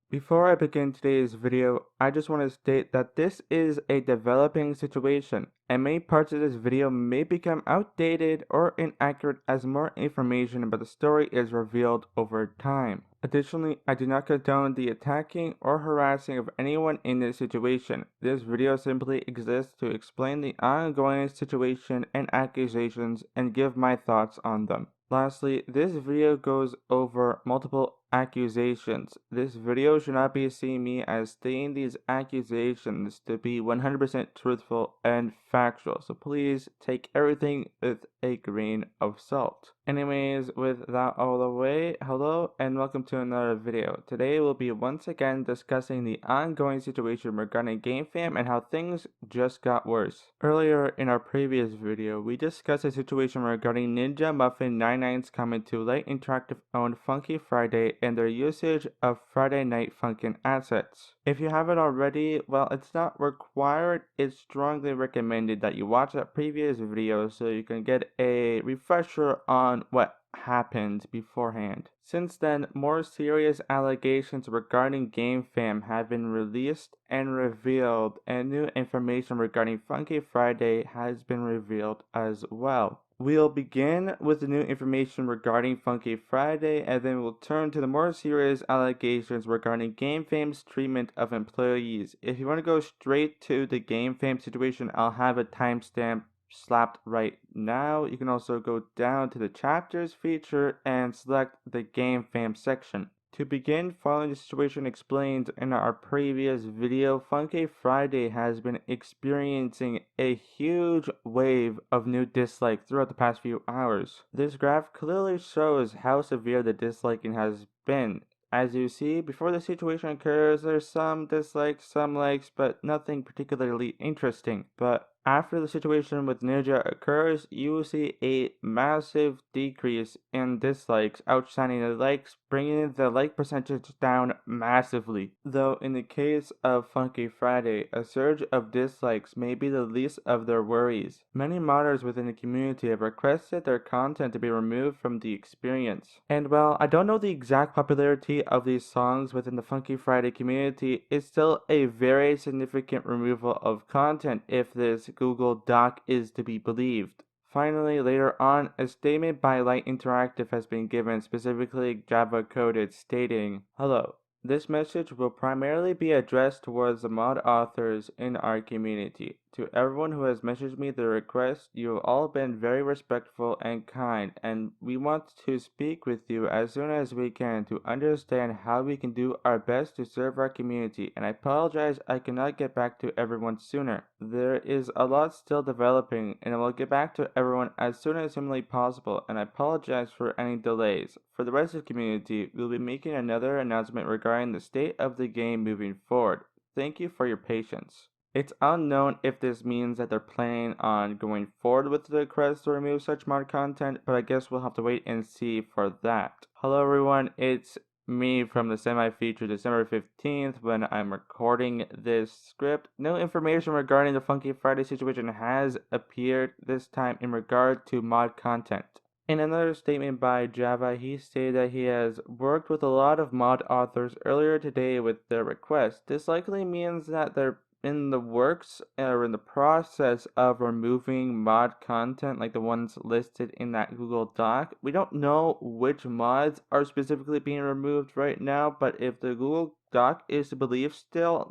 Before I begin today's video, I just want to state that this is a developing situation, and many parts of this video may become outdated or inaccurate as more information about the story is revealed over time. Additionally, I do not condone the attacking or harassing of anyone in this situation. This video simply exists to explain the ongoing situation and accusations and give my thoughts on them. Lastly, this video goes over multiple accusations. This video should not be seen me as stating these accusations to be 100% truthful and factual, so please take everything with a grain of salt. Anyways, with that out of the way, hello and welcome to another video. Today we'll be once again discussing the ongoing situation regarding Gamefam and how things just got worse. Earlier in our previous video, we discussed a situation regarding Ninja Muffin 99's comment to Light Interactive owned Funky Friday and their usage of Friday Night Funkin' assets. If you haven't already, well, it's not required, it's strongly recommended that you watch that previous video so you can get a refresher on what happened beforehand. Since then, more serious allegations regarding Gamefam have been released and revealed, and new information regarding Funky Friday has been revealed as well. We'll begin with the new information regarding Funky Friday, and then we'll turn to the more serious allegations regarding Gamefam's treatment of employees. If you want to go straight to the Gamefam situation, I'll have a timestamp slapped right now. You can also go down to the chapters feature and select the Gamefam section. To begin, following the situation explained in our previous video, Funky Friday has been experiencing a huge wave of new dislikes throughout the past few hours. This graph clearly shows how severe the disliking has been. As you see, before the situation occurs, there's some dislikes, some likes, but nothing particularly interesting. But after the situation with Ninja occurs, you will see a massive decrease in dislikes, outshining the likes, bringing the like percentage down massively. Though in the case of Funky Friday, a surge of dislikes may be the least of their worries. Many modders within the community have requested their content to be removed from the experience. And while I don't know the exact popularity of these songs within the Funky Friday community, it's still a very significant removal of content if this Google Doc is to be believed. Finally, later on, a statement by Light Interactive has been given, specifically Java coded, stating, "Hello. This message will primarily be addressed towards the mod authors in our community. To everyone who has messaged me the request, you have all been very respectful and kind, and we want to speak with you as soon as we can to understand how we can do our best to serve our community, and I apologize I cannot get back to everyone sooner. There is a lot still developing, and I will get back to everyone as soon as humanly possible, and I apologize for any delays. For the rest of the community, we'll be making another announcement regarding the state of the game moving forward. Thank you for your patience." It's unknown if this means that they're planning on going forward with the request to remove such mod content, but I guess we'll have to wait and see for that. Hello everyone, it's me from the semi-feature December 15th when I'm recording this script. No information regarding the Funky Friday situation has appeared this time in regard to mod content. In another statement by Java, he stated that he has worked with a lot of mod authors earlier today with their requests. This likely means that they're in the works or in the process of removing mod content like the ones listed in that Google Doc. We don't know which mods are specifically being removed right now, but if the Google Doc is to believe still,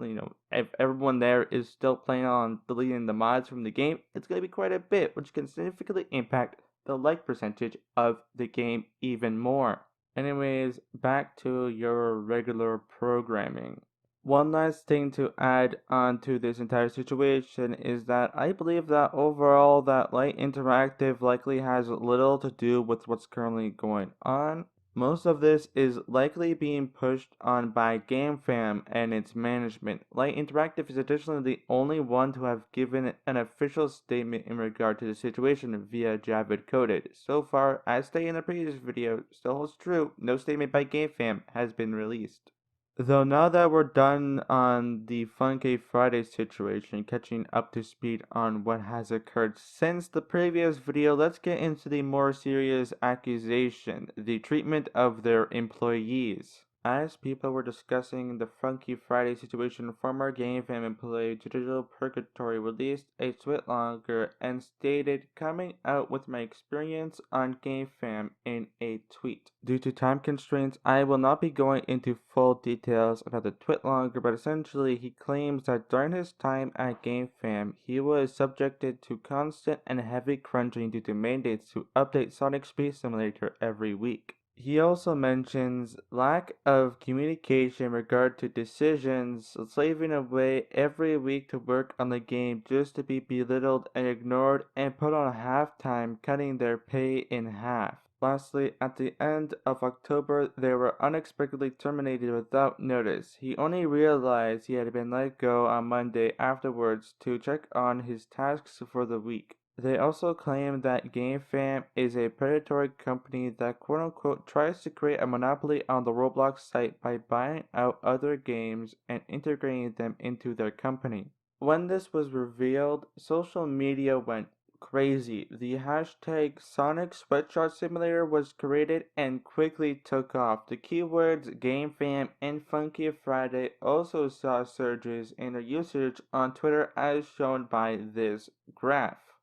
if everyone there is still planning on deleting the mods from the game, it's going to be quite a bit, which can significantly impact the like percentage of the game even more. Anyways, back to your regular programming. One last thing to add on to this entire situation is that I believe that overall that Light Interactive likely has little to do with what's currently going on. Most of this is likely being pushed on by Gamefam and its management. Light Interactive is additionally the only one to have given an official statement in regard to the situation via Javid Coded. So far, as stated in the previous video, still holds true, no statement by Gamefam has been released. Though now that we're done on the Funky Friday situation, catching up to speed on what has occurred since the previous video, let's get into the more serious accusation, the treatment of their employees. As people were discussing the Funky Friday situation, former Gamefam employee Digital Purgatory released a tweet longer and stated, "Coming out with my experience on Gamefam" in a tweet. Due to time constraints, I will not be going into full details about the tweet longer, but essentially he claims that during his time at Gamefam, he was subjected to constant and heavy crunching due to mandates to update Sonic Space Simulator every week. He also mentions lack of communication in regard to decisions, slaving away every week to work on the game just to be belittled and ignored and put on half-time, cutting their pay in half. Lastly, at the end of October, they were unexpectedly terminated without notice. He only realized he had been let go on Monday afterwards to check on his tasks for the week. They also claim that Gamefam is a predatory company that quote-unquote tries to create a monopoly on the Roblox site by buying out other games and integrating them into their company. When this was revealed, social media went crazy. The hashtag Sonic Sweatshop Simulator was created and quickly took off. The keywords Gamefam and Funky Friday also saw surges in their usage on Twitter as shown by this graph.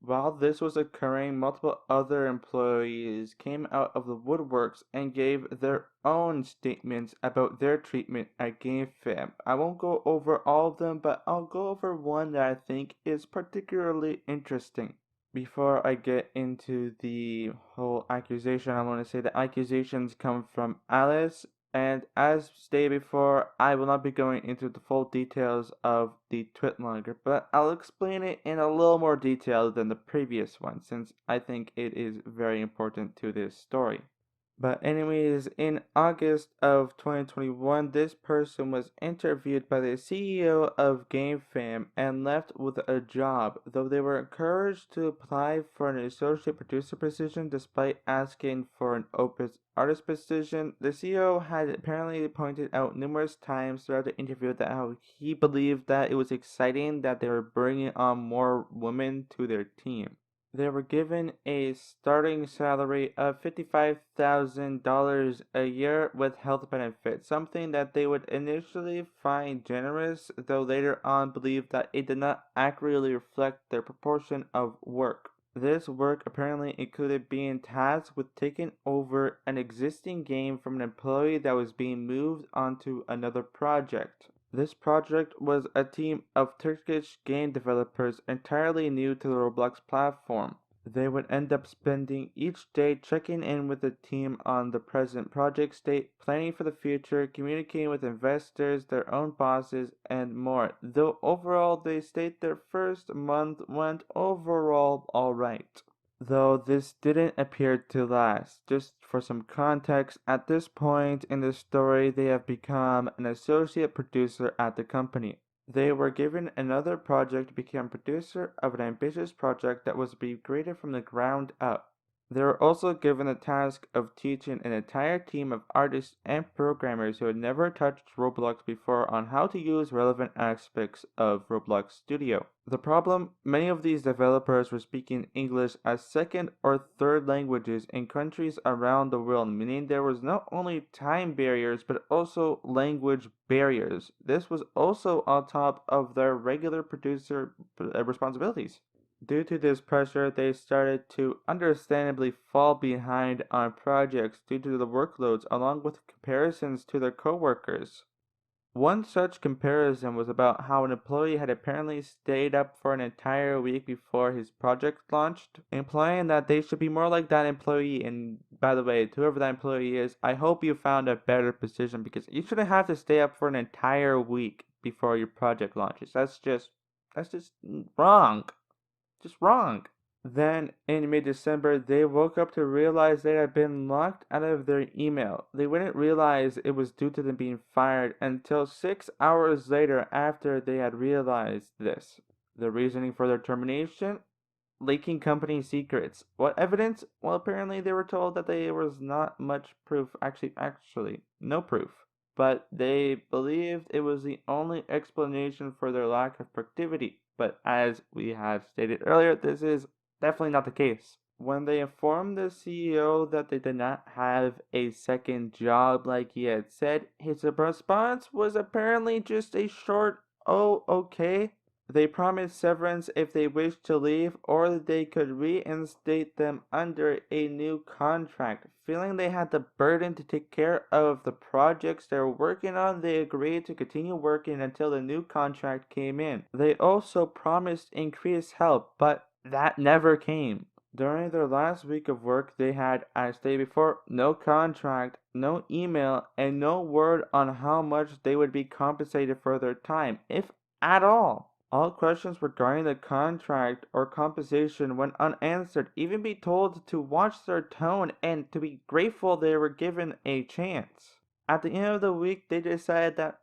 While this was occurring, multiple other employees came out of the woodworks and gave their own statements about their treatment at GameFam. I won't go over all of them, but I'll go over one that I think is particularly interesting. Before I get into the whole accusation, I want to say the accusations come from Alice, and as stated before, I will not be going into the full details of the tweet longer, but I'll explain it in a little more detail than the previous one, since I think it is very important to this story. But anyways, in August of 2021, this person was interviewed by the CEO of GameFam and left with a job, though they were encouraged to apply for an associate producer position despite asking for an open artist position. The CEO had apparently pointed out numerous times throughout the interview that how he believed that it was exciting that they were bringing on more women to their team. They were given a starting salary of $55,000 a year with health benefits, something that they would initially find generous, though later on believed that it did not accurately reflect their proportion of work. This work apparently included being tasked with taking over an existing game from an employee that was being moved onto another project. This project was a team of Turkish game developers entirely new to the Roblox platform. They would end up spending each day checking in with the team on the present project state, planning for the future, communicating with investors, their own bosses, and more. Though overall they state their first month went overall alright. Though this didn't appear to last. Just for some context, at this point in the story, they have become an associate producer at the company. They were given another project to become producer of an ambitious project that was to be created from the ground up. They were also given the task of teaching an entire team of artists and programmers who had never touched Roblox before on how to use relevant aspects of Roblox Studio. The problem, many of these developers were speaking English as second or third languages in countries around the world, meaning there was not only time barriers but also language barriers. This was also on top of their regular producer responsibilities. Due to this pressure, they started to understandably fall behind on projects due to the workloads along with comparisons to their coworkers. One such comparison was about how an employee had apparently stayed up for an entire week before his project launched, implying that they should be more like that employee. And by the way, whoever that employee is, I hope you found a better position because you shouldn't have to stay up for an entire week before your project launches. That's just wrong. Just wrong. Then, in mid-December, they woke up to realize they had been locked out of their email. They wouldn't realize it was due to them being fired until 6 hours later after they had realized this. The reasoning for their termination? Leaking company secrets. What evidence? Well, apparently they were told that there was not much proof. Actually, no proof. But they believed it was the only explanation for their lack of productivity. But as we have stated earlier, this is definitely not the case. When they informed the CEO that they did not have a second job like he had said, his response was apparently just a short, "Oh, okay." They promised severance if they wished to leave, or they could reinstate them under a new contract. Feeling they had the burden to take care of the projects they were working on, they agreed to continue working until the new contract came in. They also promised increased help, but that never came. During their last week of work, they had, as stated before, no contract, no email, and no word on how much they would be compensated for their time, if at all. All questions regarding the contract or compensation went unanswered, even be told to watch their tone and to be grateful they were given a chance. At the end of the week, they decided that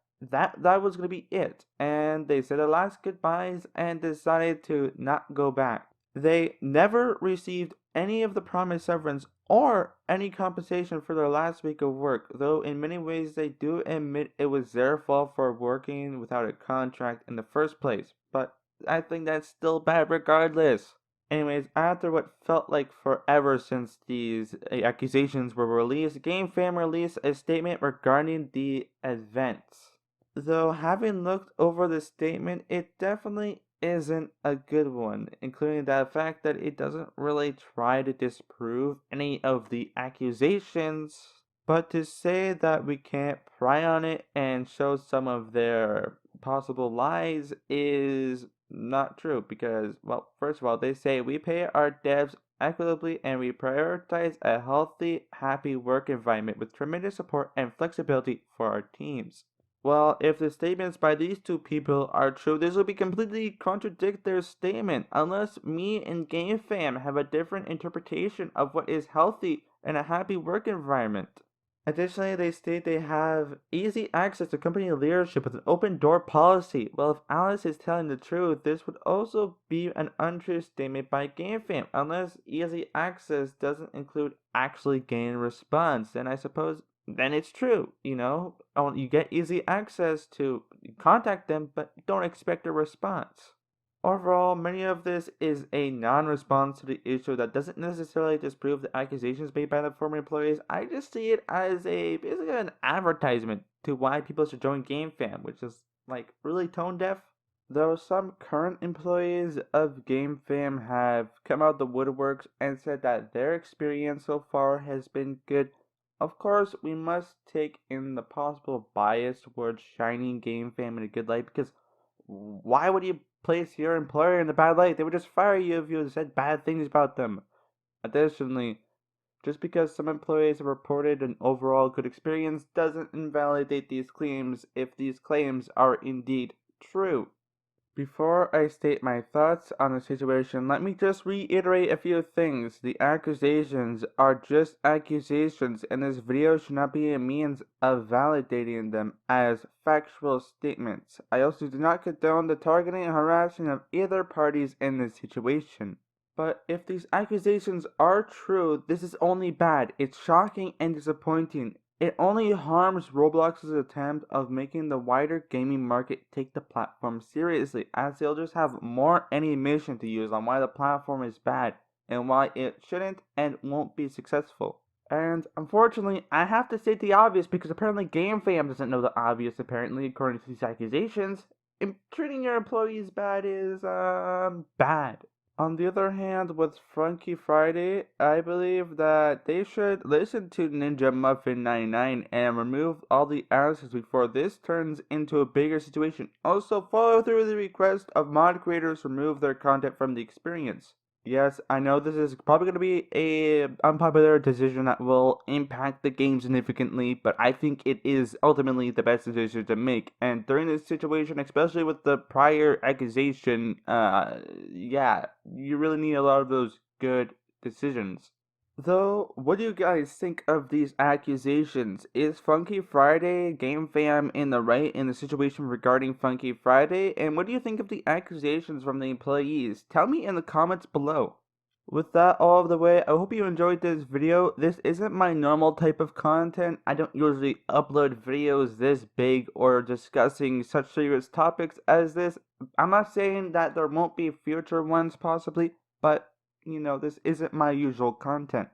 was going to be it, and they said their last goodbyes and decided to not go back. They never received any of the promised severance or any compensation for their last week of work, though in many ways they do admit it was their fault for working without a contract in the first place. But I think that's still bad regardless. Anyways, after what felt like forever since these accusations were released, Gamefam released a statement regarding the events. Though having looked over the statement, it definitely isn't a good one, including the fact that it doesn't really try to disprove any of the accusations, but to say that we can't pry on it and show some of their possible lies is not true because, well, first of all, they say we pay our devs equitably and we prioritize a healthy, happy work environment with tremendous support and flexibility for our teams. Well, if the statements by these two people are true, this will be completely contradict their statement, unless me and GameFam have a different interpretation of what is healthy and a happy work environment. Additionally, they state they have easy access to company leadership with an open door policy. Well, if Alice is telling the truth, this would also be an untrue statement by GameFam, unless easy access doesn't include actually gaining response. Then I suppose then it's true, you get easy access to contact them, but don't expect a response. Overall, many of this is a non-response to the issue that doesn't necessarily disprove the accusations made by the former employees. I just see it as basically an advertisement to why people should join GameFam, which is like really tone deaf. Though some current employees of GameFam have come out the woodworks and said that their experience so far has been good, of course, we must take in the possible bias towards shining GameFam in a good light because why would you place your employer in a bad light? They would just fire you if you said bad things about them. Additionally, just because some employees have reported an overall good experience doesn't invalidate these claims if these claims are indeed true. Before I state my thoughts on the situation, let me just reiterate a few things. The accusations are just accusations, and this video should not be a means of validating them as factual statements. I also do not condone the targeting and harassing of either parties in this situation. But if these accusations are true, this is only bad. It's shocking and disappointing. It only harms Roblox's attempt of making the wider gaming market take the platform seriously, as they'll just have more ammunition to use on why the platform is bad and why it shouldn't and won't be successful. And unfortunately, I have to state the obvious because apparently GameFam doesn't know the obvious, apparently, according to these accusations. Treating your employees bad is, bad. On the other hand, with Funky Friday, I believe that they should listen to Ninja Muffin 99 and remove all the answers before this turns into a bigger situation. Also, follow through the request of mod creators remove their content from the experience. Yes, I know this is probably going to be a unpopular decision that will impact the game significantly, but I think it is ultimately the best decision to make. And during this situation, especially with the prior accusation, yeah, you really need a lot of those good decisions. Though, what do you guys think of these accusations? Is Funky Friday GameFam in the right in the situation regarding Funky Friday? And what do you think of the accusations from the employees? Tell me in the comments below. With that all of the way, I hope you enjoyed this video. This isn't my normal type of content. I don't usually upload videos this big or discussing such serious topics as this. I'm not saying that there won't be future ones possibly, but this isn't my usual content.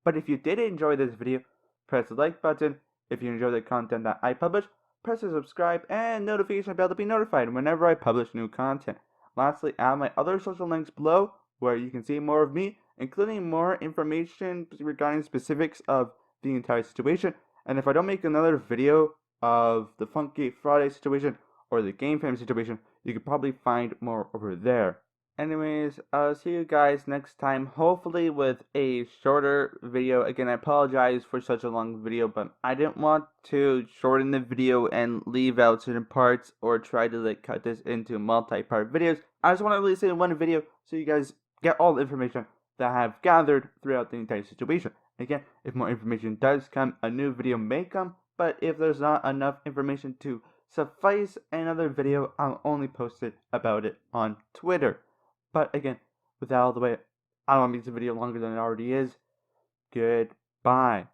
But if you did enjoy this video, press the like button. If you enjoy the content that I publish, press the subscribe and notification bell to be notified whenever I publish new content. Lastly, I have my other social links below where you can see more of me, including more information regarding specifics of the entire situation. And if I don't make another video of the Funky Friday situation or the Gamefam situation, you could probably find more over there. Anyways, I'll see you guys next time, hopefully with a shorter video. Again, I apologize for such a long video, but I didn't want to shorten the video and leave out certain parts or try to cut this into multi-part videos. I just want to release it in one video so you guys get all the information that I have gathered throughout the entire situation. Again, if more information does come, a new video may come, but if there's not enough information to suffice another video, I'll only post it about it on Twitter. But again, with that out of the way, I don't want to make this video longer than it already is. Goodbye.